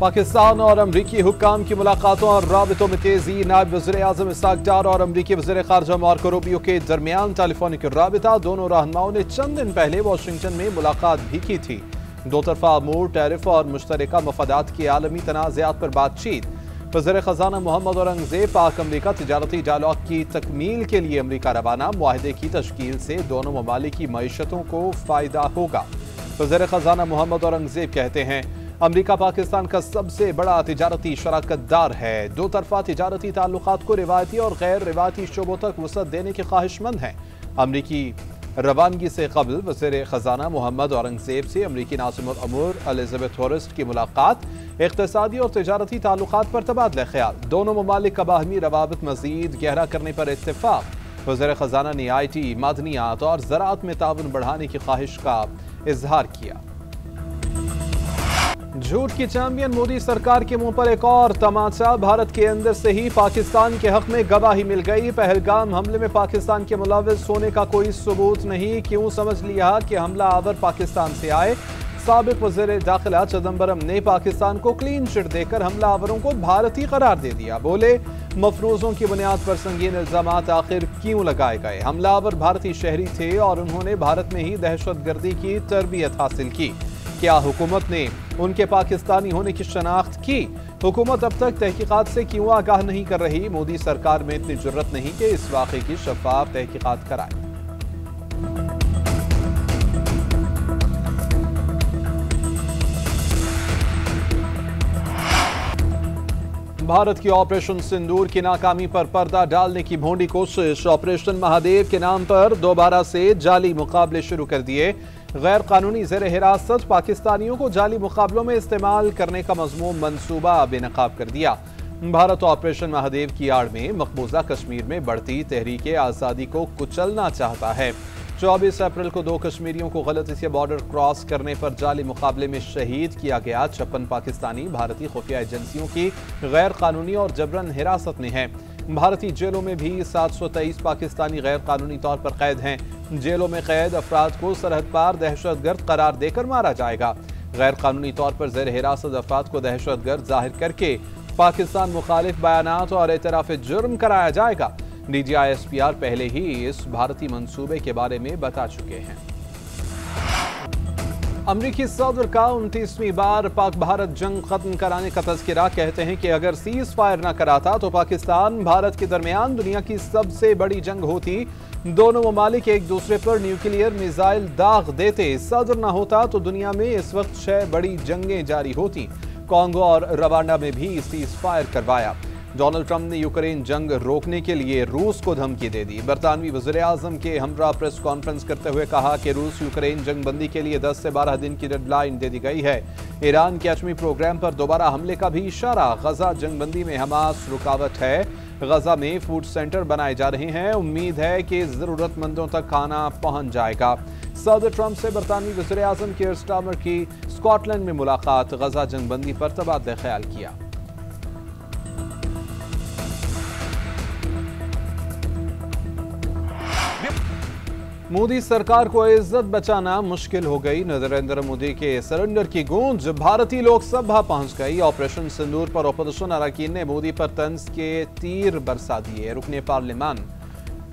पाकिस्तान और अमरीकी हुक्काम की मुलाकातों और राबितों में तेजी। नायब वज़ीर-ए-आज़म इसहाक डार और अमरीकी वज़ीर ख़ारजा मार्को रूबियो के दरमियान टेलीफोनिक राबिता। दोनों रहनुमाओं ने चंद दिन पहले वाशिंगटन में मुलाकात भी की थी। दो तरफा अमूर, टैरिफ और मुश्तरका मफादात की आलमी तनाज़ात पर बातचीत। वज़ीर ख़ज़ाना मोहम्मद औरंगज़ेब पाक अमरीका तिजारती डायलॉग की तकमील के लिए अमरीका रवाना। मुआहदे की तश्कील से दोनों ममालिक की मईशतों को फ़ायदा होगा। वज़ीर ख़ज़ाना मोहम्मद औरंगज़ेब कहते हैं, अमरीका पाकिस्तान का सबसे बड़ा तिजारती शराकतदार है। दो तरफा तिजारती ताल्लुकात को रिवायती और गैर रिवायती शोबों तक वसअत देने के ख्वाहिशमंद हैं। अमरीकी रवानगी से कबल वज़ीर ख़ज़ाना मोहम्मद औरंगज़ेब से अमरीकी नाज़िमुल अमूर एलिज़ाबेथ होरेस्ट की मुलाकात। इक़्तिसादी और तिजारती ताल्लुकात पर तबादला ख्याल। दोनों ममालिक का बाहमी रवाबित मज़ीद गहरा करने पर इत्तेफाक। वज़ीर ख़ज़ाना ने IT, मादनियात और ज़राअत में ताउन बढ़ाने की ख्वाहिश का इजहार किया। झूठ की चैंपियन मोदी सरकार के मुंह पर एक और तमाचा। भारत के अंदर से ही पाकिस्तान के हक में गवाही मिल गई। पहलगाम हमले में पाकिस्तान के मुलव्विस होने का कोई सबूत नहीं, क्यों समझ लिया कि हमला आवर पाकिस्तान से आए। साबिक वज़ीर दाखिला चिदम्बरम ने पाकिस्तान को क्लीन चिट देकर हमला आवरों को भारतीय करार दे दिया। बोले, मफरूजों की बुनियाद पर संगीन इल्जामात आखिर क्यों लगाए गए। हमला आवर भारतीय शहरी थे और उन्होंने भारत में ही दहशतगर्दी की तरबियत हासिल की। क्या हुकूमत ने उनके पाकिस्तानी होने की शनाख्त की? हुकूमत अब तक तहकीकात से क्यों आगाह नहीं कर रही? मोदी सरकार में इतनी जुर्रत नहीं कि इस वाक़े की शफाफ तहकीकात कराए। भारत की ऑपरेशन सिंदूर की नाकामी पर पर्दा डालने की भोंडी कोशिश। ऑपरेशन महादेव के नाम पर दोबारा से जाली मुकाबले शुरू कर दिए। गैर कानूनी ज़ेर हिरासत पाकिस्तानियों को जाली मुकाबलों में इस्तेमाल करने का मज़मूम मंसूबा बेनकाब कर दिया। भारत ऑपरेशन महादेव की आड़ में मकबूजा कश्मीर में बढ़ती तहरीक आज़ादी को कुचलना चाहता है। 24 अप्रैल को 2 कश्मीरियों को गलती से बॉर्डर क्रॉस करने पर जाली मुकाबले में शहीद किया गया। 56 पाकिस्तानी भारतीय खुफिया एजेंसियों की गैर कानूनी और जबरन हिरासत में हैं। भारतीय जेलों में भी 723 पाकिस्तानी गैर कानूनी तौर पर कैद हैं। जेलों में कैद अफराद को सरहद पार दहशतगर्द करार देकर मारा जाएगा। गैर कानूनी तौर पर ज़ेर हिरासत अफराद को दहशतगर्द जाहिर करके पाकिस्तान मुखालिफ बयानात और एतराफ़ जुर्म कराया जाएगा। DGI-SPR पहले ही इस भारतीय मंसूबे के बारे में बता चुके हैं। अमरीकी सदर का 29वीं बार पाक भारत जंग खत्म कराने का तज़किरा। कहते हैं कि अगर सीज फायर न कराता तो पाकिस्तान भारत के दरमियान दुनिया की सबसे बड़ी जंग होती। दोनों ममालिक एक दूसरे पर न्यूक्लियर मिसाइल दाग देते। सदर न होता तो दुनिया में इस वक्त 6 बड़ी जंगें जारी होती। कॉन्गो और रवांडा में भी सीज फायर करवाया। डोनाल्ड ट्रंप ने यूक्रेन जंग रोकने के लिए रूस को धमकी दे दी। बरतानवी वज़ीर-ए-आज़म के हमरा प्रेस कॉन्फ्रेंस करते हुए कहा कि रूस यूक्रेन जंग बंदी के लिए 10 से 12 दिन की डेडलाइन दे दी गई है। ईरान के एटमी प्रोग्राम पर दोबारा हमले का भी इशारा। गजा जंग बंदी में हमास रुकावट है। गजा में फूड सेंटर बनाए जा रहे हैं। उम्मीद है कि जरूरतमंदों तक खाना पहुंच जाएगा। सदर ट्रंप से बरतानवी वज़ीर-ए-आज़म कीर स्टारमर की स्कॉटलैंड में मुलाकात। गजा जंग बंदी पर तबादला ख्याल किया। मोदी सरकार को इज्जत बचाना मुश्किल हो गई। नरेंद्र मोदी के सरेंडर की गूंज भारतीय लोकसभा पहुंच गई। ऑपरेशन सिंदूर पर अपोजिशन अरकान ने मोदी पर तंज के तीर बरसा दिए। रुकने पार्लियामान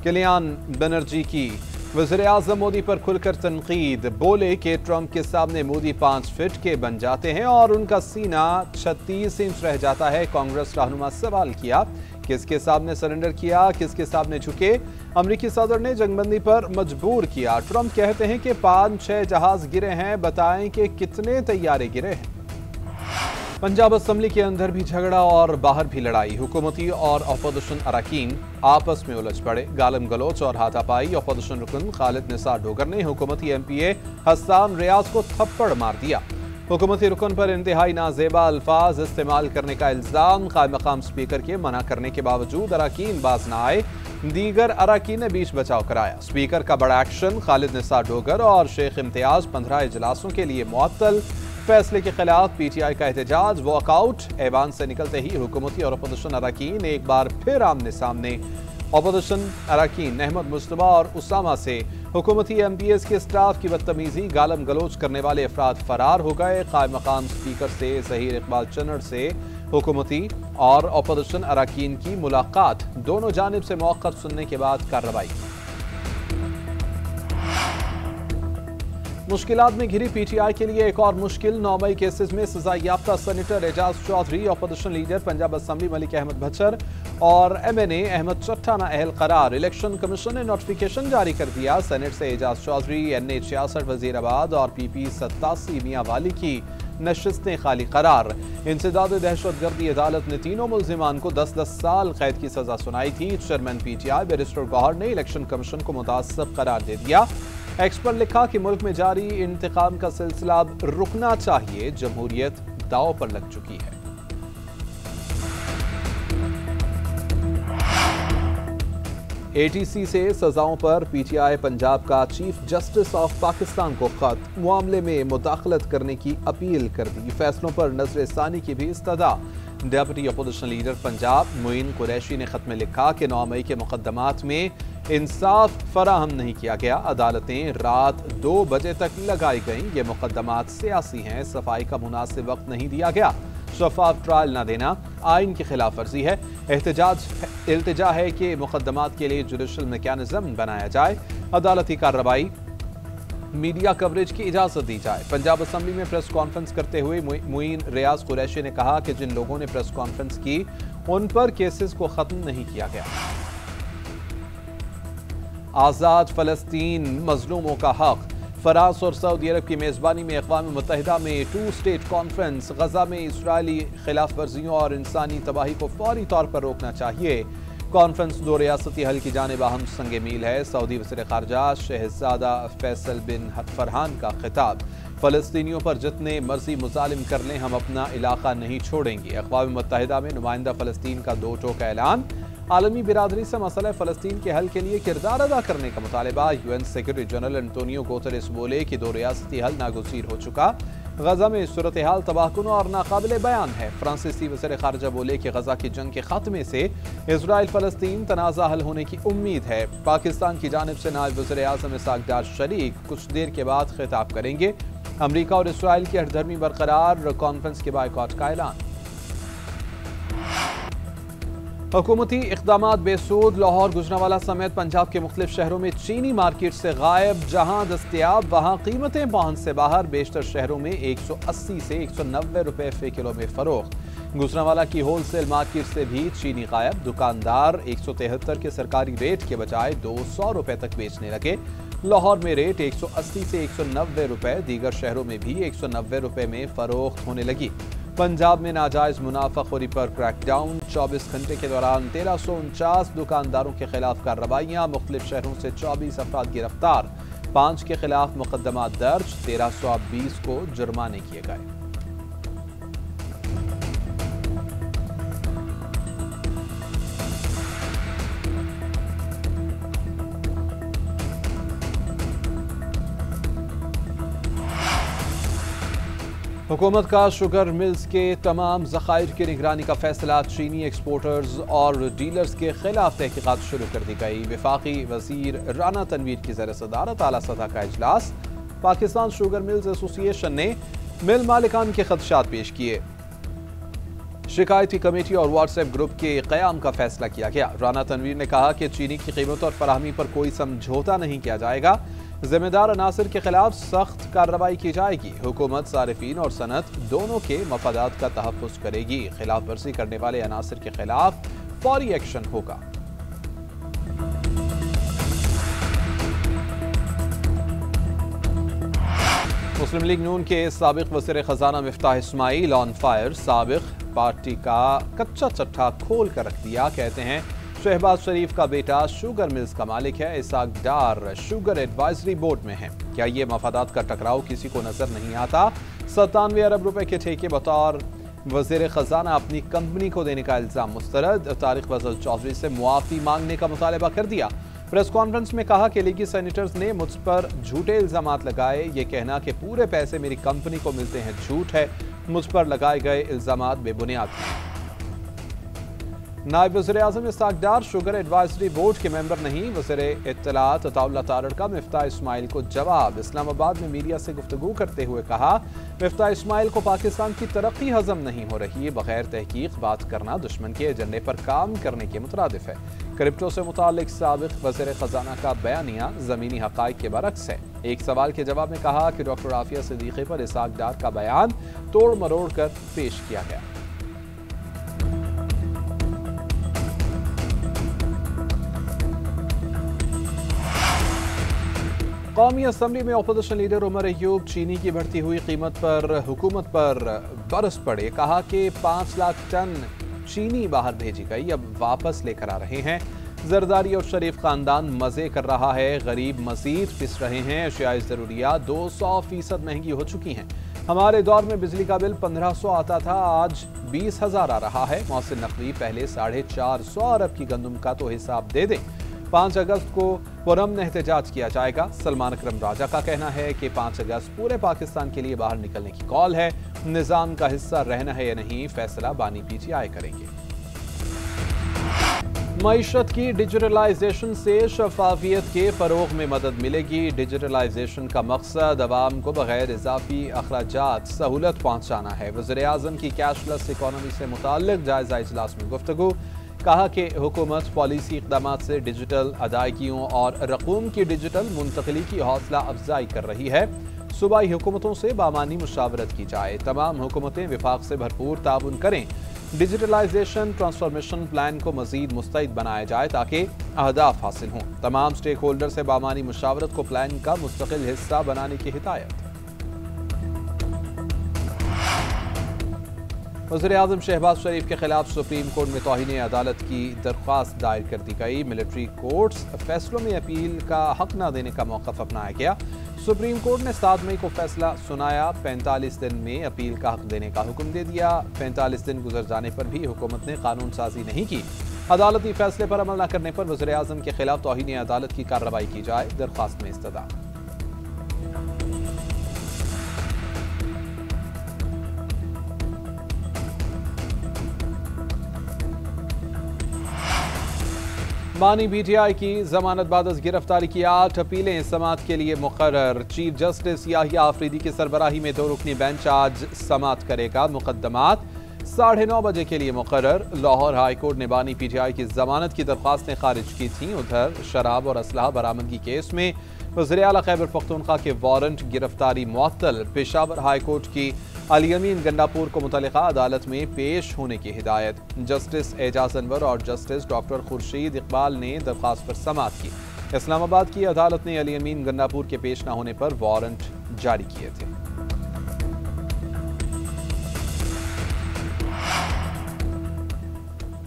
कल्याण बनर्जी की वज़ीर-ए-आज़म मोदी पर खुलकर तनकीद। बोले कि ट्रंप के सामने मोदी 5 फीट के बन जाते हैं और उनका सीना 36 इंच रह जाता है। कांग्रेस रहनुमा सवाल किया, किसके सामने सरेंडर किया, किसके सामने झुके। अमरीकी सदर ने जंगबंदी पर मजबूर किया। ट्रंप कहते हैं कि 5-6 जहाज गिरे हैं, बताएं कि कितने तैयारे गिरे हैं। पंजाब असम्बली के अंदर भी झगड़ा और बाहर भी लड़ाई। हुकूमती और अपोजिशन अरकान आपस में उलझ पड़े। गालम गलोच और हाथापाई। अपोजिशन रुकन खालिद निसार डोगर ने हुकूमती MPA हसन रियाज को थप्पड़ मार दिया। हुकूमती रुकन पर इंतहाई नाजेबा अल्फाज इस्तेमाल करने का इल्जाम। कायम मकाम स्पीकर के मना करने के बावजूद अरकान बाज न आए। दीगर अरकान ने बीच बचाव कराया। स्पीकर का बड़ा एक्शन। खालिद निसार डोगर और शेख इम्तियाज 15 इजलासों के लिए मुअत्तल। फैसले के खिलाफ PTI का एहतजाज। वॉकआउट। ऐवान से निकलते ही हुकूमती और अपोजिशन अरकान एक बार फिर आमने सामने। अपोजिशन अरकान अहमद मुस्तफा और उसामा से हुकूमती MPS के स्टाफ की बदतमीजी, गालम गलोच करने वाले अफराद फरार हो गए। कायम मकाम स्पीकर से ज़हीर इकबाल चन्नड़ से हुकूमती और अपोजिशन अरकान की मुलाकात, दोनों जानिब से मौक़िफ़ सुनने के बाद कार्रवाई। मुश्किलात में घिरी PTI के लिए एक और मुश्किल। 9 मई केसेस में सजा याफ्ता senator Ejaz Chaudhry, opposition leader Punjab assembly Malik Ahmad Bhachar और MNA अहमद चट्टा नाअहल करार। इलेक्शन कमीशन ने नोटिफिकेशन जारी कर दिया। सेनेट से एजाज चौधरी, NA 66 वजीराबाद और PP 87 मियां वाली की नशिस्तें खाली करार। इंसदाद दहशतगर्दी अदालत ने तीनों मुल्जिमान को 10-10 साल कैद की सजा सुनाई थी। चेयरमैन PTI बैरिस्टर गौहर ने इलेक्शन कमीशन को मुतासिब करार दे दिया। एक्स पर लिखा कि मुल्क में जारी इंतकाम का सिलसिला रुकना चाहिए, जमहूरियत दांव पर लग चुकी है। ATC से सजाओं पर PTI पंजाब का चीफ जस्टिस ऑफ पाकिस्तान को खत, मामले में मुदाखलत करने की अपील कर दी। फैसलों पर नजरसानी की भी इस्तदा। Deputy opposition leader Punjab Moin Qureshi ने खत में लिखा कि 9 मई के मुकदमात में इंसाफ फराहम नहीं किया गया। अदालतें रात 2 बजे तक लगाई गईं। ये मुकदमात सियासी हैं, सफाई का मुनासिब वक्त नहीं दिया गया। शफाफ ट्रायल न देना आइन की खिलाफ वर्जी है। इल्तिजा है कि मुकदमात के लिए जुडिशल मैकेनिज्म बनाया जाए। अदालती कार्रवाई मीडिया कवरेज की इजाजत दी जाए। पंजाब असेंबली में प्रेस कॉन्फ्रेंस करते हुए मोइन रियाज कुरैशी ने कहा कि जिन लोगों ने प्रेस कॉन्फ्रेंस की उन पर केसेस को खत्म नहीं किया गया। आजाद फलस्तीन मजलूमों का हक। फ्रांस और सऊदी अरब की मेजबानी में अक़वाम मुत्तहिदा में 2 स्टेट कॉन्फ्रेंस। गजा में इसराइली खिलाफ वर्जियों और इंसानी तबाही को फौरी तौर पर रोकना चाहिए। कॉन्फ्रेंस 2 रियासती हल की जानिब अहम संग मील है। सऊदी वज़ीर ख़ारजा शहज़ादा फैसल बिन फरहान का खिताब। फ़लस्तीनियों पर जितने मर्जी मुजालिम कर लें, हम अपना इलाका नहीं छोड़ेंगे। अक़वाम मुत्तहिदा में नुमाइंदा फ़लस्तीन का 2 टोक ऐलान। आलमी बिरादरी से मसला फ़लस्तीन के हल के लिए किरदार अदा करने का मुतालबा। UN secretary general Antonio Guterres बोले कि 2 रियासती हल नागुज़ीर हो चुका। गजा में सूरत हाल तबाहकुन और नाकाबिले बयान है। फ्रांसीसी वज़ीर ख़ारजा बोले कि गजा की जंग के खात्मे से इजराइल फ़लस्तीन तनाज़ा हल होने की उम्मीद है। पाकिस्तान की जानिब से नायब वज़ीर आज़म इसहाक़ डार शरीक कुछ देर के बाद खिताब करेंगे। अमरीका और इसराइल की हठधर्मी बरकरार, कॉन्फ्रेंस के बायकॉट का ऐलान। हुकूमती इक़दामात बेसूद। लाहौर गुजरांवाला समेत पंजाब के मुख्तलिफ शहरों में चीनी मार्केट से गायब। जहां दस्तयाब वहां कीमतें पहुंच से बाहर। बेशतर शहरों में 180 से 190 रुपए फ़ी किलो में फरोख्त। गुजरांवाला की होलसेल मार्केट से भी चीनी गायब। दुकानदार 173 के सरकारी रेट के बजाय 200 रुपए तक बेचने लगे। लाहौर में रेट 180 से 190 रुपए, दीगर शहरों में भी 190 रुपए में फरोख्त होने लगी। पंजाब में नाजायज मुनाफाखोरी पर क्रैकडाउन। 24 घंटे के दौरान 1349 दुकानदारों के खिलाफ कार्रवाइयाँ। मुख्तलिफ शहरों से 24 अफराद गिरफ्तार। 5 के खिलाफ मुकदमा दर्ज। 1320 को जुर्माने किए गए। हुकूमत का शुगर मिल्स के तमाम ज़खायर की निगरानी का फैसला। चीनी एक्सपोर्टर्स और डीलर्स के खिलाफ तहकीकात शुरू कर दी गई। वफाकी वजीर राना तनवीर की ज़ेर सदारत आला सतह का इजलास। पाकिस्तान शुगर मिल्स एसोसिएशन ने मिल मालिकान के खदशात पेश किए। शिकायती कमेटी और व्हाट्सएप ग्रुप के क़याम का फैसला किया गया। राना तनवीर ने कहा कि चीनी की कीमत और फराहमी पर कोई समझौता नहीं किया जाएगा। जिम्मेदार अनासर के खिलाफ सख्त कार्रवाई की जाएगी। हुकूमत सारिफीन और सनत दोनों के मफादात का तहफ़्फ़ुज़ करेगी। खिलाफ वर्जी करने वाले अनासर के खिलाफ फौरी एक्शन होगा। मुस्लिम लीग नून के साबिक वज़ीर ख़ज़ाना मिफ्ताह इस्माइल ऑन फायर। साबिक पार्टी का कच्चा चट्टा खोल कर रख दिया। कहते हैं शहबाज शरीफ का बेटा शुगर मिल्स का मालिक है। इसहाक़ डार शुगर एडवाइजरी बोर्ड में है। क्या ये मफादात का टकराव किसी को नजर नहीं आता? 97 अरब रुपए के ठेके बतौर वज़ीर ख़ज़ाना अपनी कंपनी को देने का इल्ज़ाम मुस्तरद। तारिक फजल चौधरी से मुआफ़ी मांगने का मुतालबा कर दिया। प्रेस कॉन्फ्रेंस में कहा कि लीगी सेनेटर्स ने मुझ पर झूठे इल्ज़ामात लगाए। ये कहना कि पूरे पैसे मेरी कंपनी को मिलते हैं झूठ है। मुझ पर लगाए गए इल्ज़ामात बेबुनियाद हैं। नायब वज़ीर-ए-आज़म इस्हाक़ डार शुगर एडवाइजरी बोर्ड के मेंबर नहीं। वज़ीर इत्तलात अताउल्लाह तारड़ का मिफ्ताह इस्माइल को जवाब। इस्लामाबाद में मीडिया से गुफ्तगू करते हुए कहा, मिफ्ताह इस्माइल को पाकिस्तान की तरक्की हजम नहीं हो रही। बगैर तहकीक बात करना दुश्मन के एजेंडे पर काम करने के मुतरादिफ है। क्रिप्टो से मुताल्लिक साबिक वज़ीर ख़जाना का बयानिया ज़मीनी हक़ाइक़ के बरक्स है। एक सवाल के जवाब में कहा कि डॉक्टर आफिया सिद्दीकी पर इस्हाक़ डार का बयान तोड़ मरोड़ कर पेश किया गया। कौमी असम्बली में अपोजिशन लीडर उमर अयूब चीनी की बढ़ती हुई कीमत पर हुकूमत पर बरस पड़े। कहा कि 5 लाख टन चीनी बाहर भेजी गई, अब वापस लेकर आ रहे हैं। जरदारी और शरीफ खानदान मजे कर रहा है, गरीब मजीद पिस रहे हैं। अशियाई ज़रूरियात 200% महंगी हो चुकी हैं। हमारे दौर में बिजली का बिल 1500 आता था, आज 20,000 आ रहा है। मोहसिन नकवी पहले 450 अरब की गंदम का तो हिसाब दे दें। 5 अगस्त को पुरअमन एहतजाज किया जाएगा। सलमान अकरम राजा का कहना है कि 5 अगस्त पूरे पाकिस्तान के लिए बाहर निकलने की कॉल है। निजाम का हिस्सा रहना है या नहीं, फैसला बानी पीटीआई करेंगे। मईशत की डिजिटलाइजेशन से शफाफियत के फरोग में मदद मिलेगी। डिजिटलाइजेशन का मकसद अवाम को बगैर इजाफी अखराजात सहूलत पहुँचाना है। वज़ीर-ए-आज़म की कैशलेस इकॉनमी से मुताल्लिक जायजा इजलास में गुफ्तगू। कहा कि हुकूमत पॉलिसी इक़दामात से डिजिटल अदायगियों और रकूम की डिजिटल मुंतकली की हौसला अफजाई कर रही है। सूबाई हुकूमतों से बामानी मुशावरत की जाए। तमाम हुकूमतें विफाक से भरपूर ताउन करें। डिजिटलाइजेशन ट्रांसफॉर्मेशन प्लान को मजीद मुस्तैद बनाया जाए ताकि अहदाफ हासिल हों। तमाम स्टेक होल्डर से बामानी मुशावरत को प्लान का मुस्तकिल हिस्सा बनाने की हिदायत। वज़ीर-ए-आज़म शहबाज शरीफ के खिलाफ सुप्रीम कोर्ट में तौहीन अदालत की दरख्वास्त दायर कर दी गई। मिलिट्री कोर्ट्स फैसलों में अपील का हक न देने का मौक़िफ़ अपनाया गया। सुप्रीम कोर्ट ने 7 मई को फैसला सुनाया। 45 दिन में अपील का हक देने का हुक्म दे दिया। 45 दिन गुजर जाने पर भी हुकूमत ने कानून साजी नहीं की। अदालती फैसले पर अमल न करने पर वज़ीर-ए-आज़म के खिलाफ तौहीन अदालत की कार्रवाई की जाए। दरख्वास्त में इस्तदा। बानी पीटीआई की जमानत बाद गिरफ्तारी की 8 अपीलें समाअत के लिए मुकर्रर। चीफ जस्टिस याहिया आफरीदी की सरबराही में 2 रुकनी बेंच आज समाअत करेगा। मुकदमात 9:30 बजे के लिए मुकर्रर। लाहौर हाई कोर्ट ने बानी पीटीआई की जमानत की दरख्वास्तें खारिज की थीं। उधर शराब और असलहा बरामदगी केस में वज़ीर आला खैबर पख्तूनख्वा के वारंट गिरफ्तारी मुअत्तल। पेशावर हाई कोर्ट की अली अमीन गंडापुर को मुतल्लिका अदालत में पेश होने की हिदायत। जस्टिस एजाज अनवर और जस्टिस डॉक्टर खुर्शीद इकबाल ने दरख्वास्त पर समाअत की। इस्लामाबाद की अदालत ने अली अमीन गंडापुर के पेश न होने पर वारंट जारी किए थे।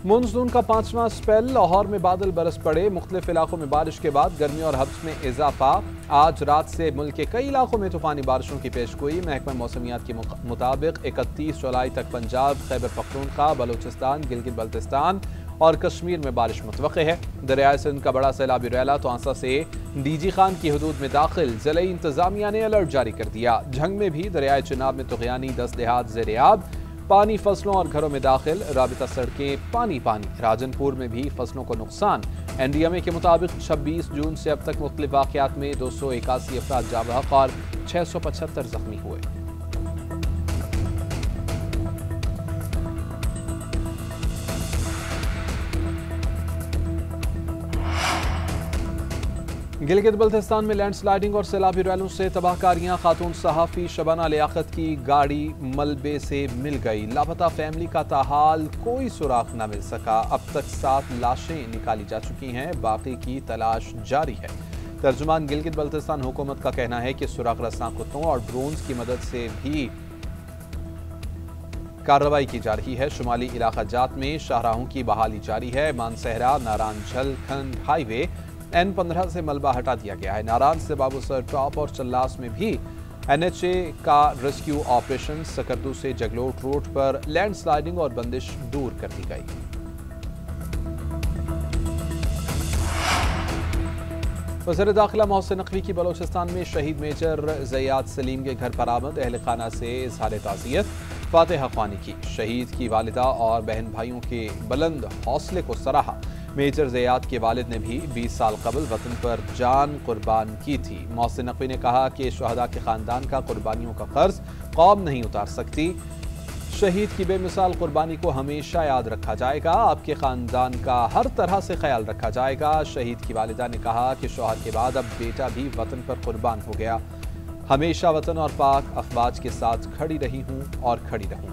मानसून का 5वां स्पेल। लाहौर में बादल बरस पड़े। मुख्तलिफ इलाकों में बारिश के बाद गर्मी और हब्स में इजाफा। आज रात से मुल्क के कई इलाकों में तूफानी बारिशों की पेशगोई। महकमा मौसमियात के मुताबिक 31 जुलाई तक पंजाब, खैबर पख्तूनख्वा, बलूचिस्तान, गिलगित बल्तिस्तान और कश्मीर में बारिश मुतवक्के है। दरियाए सिंध का बड़ा सैलाबी रैला तौंसा से डीजी खान की हदूद में दाखिल। ज़िले इंतजामिया ने अलर्ट जारी कर दिया। झंग में भी दरियाए चिनाब में तुग़यानी 10 देहात ज़ेर-ए-आब। पानी फसलों और घरों में दाखिल। राबिता सड़कें पानी पानी। राजनपुर में भी फसलों को नुकसान। NDMA के मुताबिक 26 जून से अब तक मुख्तलिफ वाक़यात में 281 अफराद जाँ बहक और 675 जख्मी हुए। गिलगित बल्तिस्तान में लैंडस्लाइडिंग और सैलाबी रैलों से तबाहकारियां। खातून सहाफ़ी शबाना लियाकत की गाड़ी मलबे से मिल गई। लापता फैमिली का ताहाल कोई सुराग न मिल सका। अब तक 7 लाशें निकाली जा चुकी हैं, बाकी की तलाश जारी है। तर्जुमान गिलगित बल्तिस्तान हुकूमत का कहना है कि सुराग रस्सां कुत्तों और ड्रोन्स की मदद से भी कार्रवाई की जा रही है। शुमाली इलाका जात में शाहराहों की बहाली जारी है। मानसहरा नारान झलखंड हाईवे N15 से मलबा हटा दिया गया है। नारान से बाबूसर टॉप और चल्लास में भी NHA का रेस्क्यू ऑपरेशन। सकरदू से जगलोट रोड पर लैंडस्लाइडिंग और बंदिश दूर कर दी गई। वज़ीर दाखिला मोहसिन नकवी की बलोचिस्तान में शहीद मेजर ज़ियाद सलीम के घर पर आमद। अहल खाना से इज़हार ताज़ियत। फातिहा ख्वानी की। शहीद की वालिदा और बहन भाइयों के बुलंद हौसले को सराहा। मेजर ज़ियाद के वालिद ने भी 20 साल कबल वतन पर जान कुर्बान की थी। मोहसिन नकवी ने कहा कि शुहदा के खानदान का कुर्बानियों का कर्ज कौम नहीं उतार सकती। शहीद की बेमिसाल कुर्बानी को हमेशा याद रखा जाएगा। आपके खानदान का हर तरह से ख्याल रखा जाएगा। शहीद की वालिदा ने कहा कि शौहर के बाद अब बेटा भी वतन पर कुर्बान हो गया। हमेशा वतन और पाक अफवाज के साथ खड़ी रही हूँ और खड़ी रहूँ।